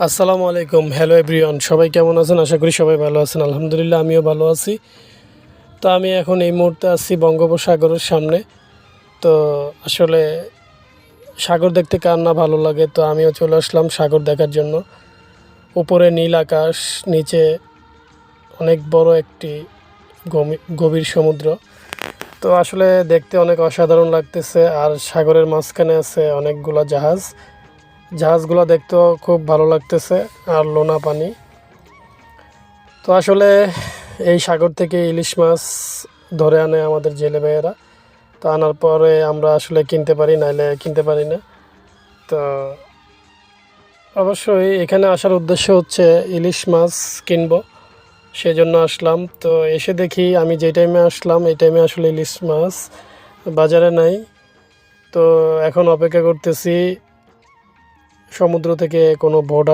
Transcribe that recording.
আসসালামু আলাইকুম, hello everyone, সবাই কেমন আছেন? আশা করি সবাই ভালো আছেন। আলহামদুলিল্লাহ, আমিও ভালো আছি। তো আমি এখন এই মুহূর্তে আছি বঙ্গোপসাগরের সামনে। তো আসলে সাগর দেখতে কার না ভালো লাগে, তো আমিও চলে আসলাম সাগর দেখার জন্য। উপরে নীল আকাশ, নিচে অনেক বড় একটি গভীর সমুদ্র। তো আসলে দেখতে অনেক অসাধারণ লাগতেছে। আর সাগরের মাঝখানে আছে অনেকগুলা জাহাজগুলো দেখতেও খুব ভালো লাগতেছে, আর লোনা পানি। তো আসলে এই সাগর থেকে ইলিশ মাছ ধরে আনে আমাদের জেলে ভাইয়েরা। তো আনার পরে আমরা আসলে কিনতে পারি, নাইলে কিনতে পারি না। তো অবশ্যই এখানে আসার উদ্দেশ্য হচ্ছে ইলিশ মাছ কিনবো, সেজন্য আসলাম। তো এসে দেখি আমি যে টাইমে আসলাম এই টাইমে আসলে ইলিশ মাছ বাজারে নাই। তো এখন অপেক্ষা করতেছি সমুদ্র থেকে কোনো বোট